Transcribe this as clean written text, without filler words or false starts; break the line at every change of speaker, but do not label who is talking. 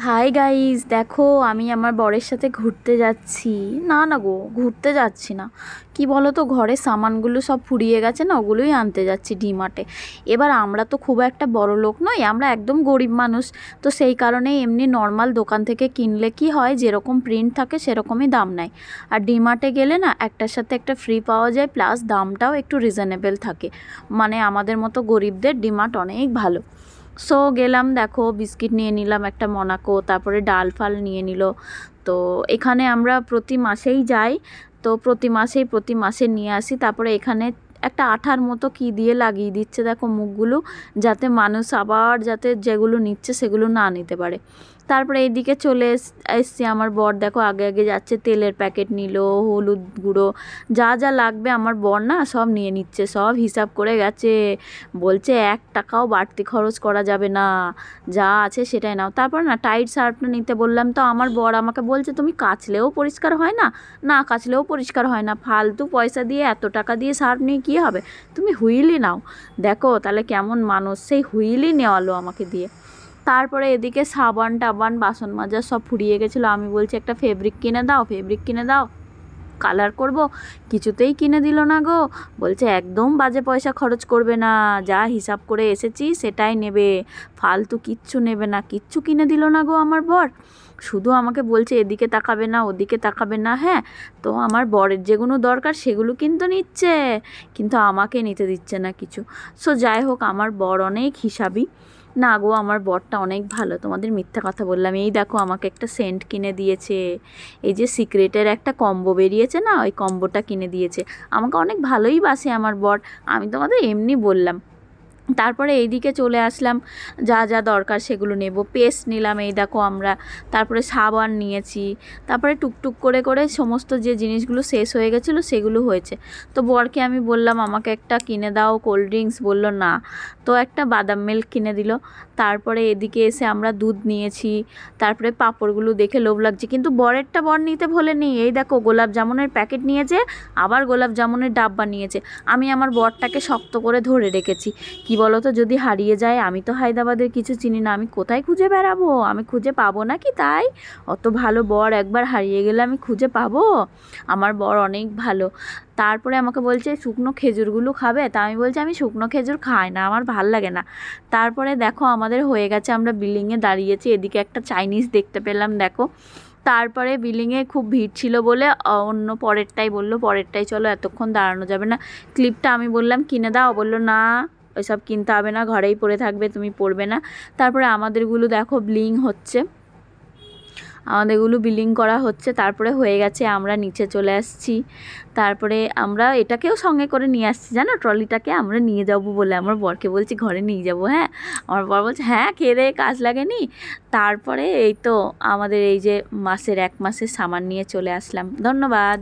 Hi guys, দেখো আমি আমার বরের সাথে ঘুরতে যাচ্ছি। না না গো, ঘুরতে যাচ্ছি না। কি বলো তো, ঘরের সামানগুলো সব ফুরিয়ে গেছে না, ওগুলোই আনতে যাচ্ছি ডিমার্টে। এবার আমরা তো খুব একটা বড় লোক নই, আমরা একদম গরিব মানুষ। তো সেই কারণেই এমনি নর্মাল দোকান থেকে কিনলে কি হয়, যেরকম প্রিন্ট থাকে সেরকমই দাম নেয়। আর ডিমার্টে গেলে না একটার সাথে একটা ফ্রি পাওয়া যায়, প্লাস দামটাও একটু রিজনেবল থাকে। মানে আমাদের মতো গরিবদের ডিমার্ট অনেক ভালো। সো গেলাম, দেখো বিস্কিট নিয়ে নিলাম একটা মনাকো, তারপরে ডাল ফাল নিয়ে নিল। তো এখানে আমরা প্রতি মাসেই যাই। তো প্রতি মাসে নিয়ে আসি। তারপরে এখানে একটা আঠার মতো কি দিয়ে লাগিয়ে দিচ্ছে, দেখো মুখগুলো, যাতে মানুষ আবার যাতে যেগুলো নিচ্ছে সেগুলো না নিতে পারে। তারপরে এইদিকে চলে এসছি, আমার বর দেখো আগে আগে যাচ্ছে, তেলের প্যাকেট নিল, হলুদ গুঁড়ো, যা যা লাগবে আমার বর না সব নিয়ে নিচ্ছে, সব হিসাব করে গেছে। বলছে 1 টাকাও বাড়তি খরচ করা যাবে না, যা আছে সেটাই নাও। তারপর না টাইট শার্টটা নিতে বললাম, তো আমার বর আমাকে বলছে তুমি কাচলেও পরিষ্কার হয় না, না কাচলেও পরিষ্কার হয় না, ফালতু পয়সা দিয়ে এত টাকা দিয়ে শার্ট নিয়ে কী হবে, তুমি হুইলই নাও। দেখো তাহলে কেমন মানুষ, সেই হুইলই নেওয়ালো আমাকে দিয়ে। তারপরে এদিকে সাবান টাবান বাসন মাজা সব ফুরিয়ে গেছিলো। আমি বলছি একটা ফেব্রিক কিনে দাও, ফেব্রিক কিনে দাও, কালার করব। কিছুতেই কিনে দিল না গো। বলছে একদম বাজে পয়সা খরচ করবে না, যা হিসাব করে এসেছি সেটাই নেবে, ফালতু কিচ্ছু নেবে না। কিচ্ছু কিনে দিল না গো আমার বর। শুধু আমাকে বলছে এদিকে তাকাবে না, ওদিকে তাকাবে না। হ্যাঁ, তো আমার বরের যেগুলো দরকার সেগুলো কিন্তু নিচ্ছে, কিন্তু আমাকে নিতে দিচ্ছে না কিছু। সো যাই হোক, আমার বর অনেক হিসাবি। না গো, আমার বরটা অনেক ভালো, তোমাদের মিথ্যা কথা বললাম। এই দেখো আমাকে একটা সেন্ট কিনে দিয়েছে, এই যে সিক্রেটের একটা কম্বো বেরিয়েছে না, ওই কম্বোটা কিনে দিয়েছে। আমাকে অনেক ভালোই বাসে আমার বর, আমি তোমাদের এমনি বললাম। তারপরে এইদিকে চলে আসলাম, যা যা দরকার সেগুলো নেব। পেস্ট নিলাম, এই দেখো আমরা। তারপরে সাবান নিয়েছি। তারপরে টুকটুক করে করে সমস্ত যে জিনিসগুলো শেষ হয়ে গেছিলো সেগুলো হয়েছে। তো বরকে আমি বললাম আমাকে একটা কিনে দাও কোল্ড ড্রিঙ্কস, বলল না। তো একটা বাদাম মিল্ক কিনে দিল। তারপরে এদিকে এসে আমরা দুধ নিয়েছি। তারপরে পাঁপড়গুলো দেখে লোভ লাগছে, কিন্তু বরেরটা বর নিতে ভোলেনি। এই দেখো গোলাপ জামুনের প্যাকেট নিয়েছে, আবার গোলাপ জামুনের ডাব্বা নিয়েছে। আমি আমার বরটাকে শক্ত করে ধরে রেখেছি। কি বলো তো, যদি হারিয়ে যায়, আমি তো হায়দ্রাবাদের কিছু চিনি না, আমি কোথায় খুঁজে বেড়াবো, আমি খুঁজে পাবো নাকি? তাই অত ভালো বর একবার হারিয়ে গেলে আমি খুঁজে পাবো? আমার বর অনেক ভালো। তারপরে আমাকে বলছে শুকনো খেজুরগুলো খাবে, তা আমি বলছি আমি শুকনো খেজুর খাই না, আমার ভাল লাগে না। তারপরে দেখো আমাদের হয়ে গেছে, আমরা বিল্ডিংয়ে দাঁড়িয়েছি, এদিকে একটা চাইনিজ দেখতে পেলাম দেখো। তারপরে বিল্ডিংয়ে খুব ভিড় ছিল বলে অন্য পরেরটাই বললো, পরেরটাই চলো, এতক্ষণ দাঁড়ানো যাবে না। ক্লিপটা আমি বললাম কিনে দাও, বললো না ওইসব কিনতে হবে না, ঘরেই পরে থাকবে, তুমি পরবে না। তারপরে আমাদেরগুলো দেখো ব্লিং হচ্ছে, আমাদেরগুলো বিলিং করা হচ্ছে। তারপরে হয়ে গেছে, আমরা নিচে চলে আসছি। তারপরে আমরা এটাকেও সঙ্গে করে নিয়ে আসছি, জানো ট্রলিটাকে আমরা নিয়ে যাব বলে, আমার বরকে বলছি ঘরে নিয়ে যাব। হ্যাঁ, আমার বর বলছে হ্যাঁ খেয়ে দেয়ে কাজ লাগেনি। তারপরে এই তো আমাদের এই যে 1 মাসের সামান নিয়ে চলে আসলাম। ধন্যবাদ।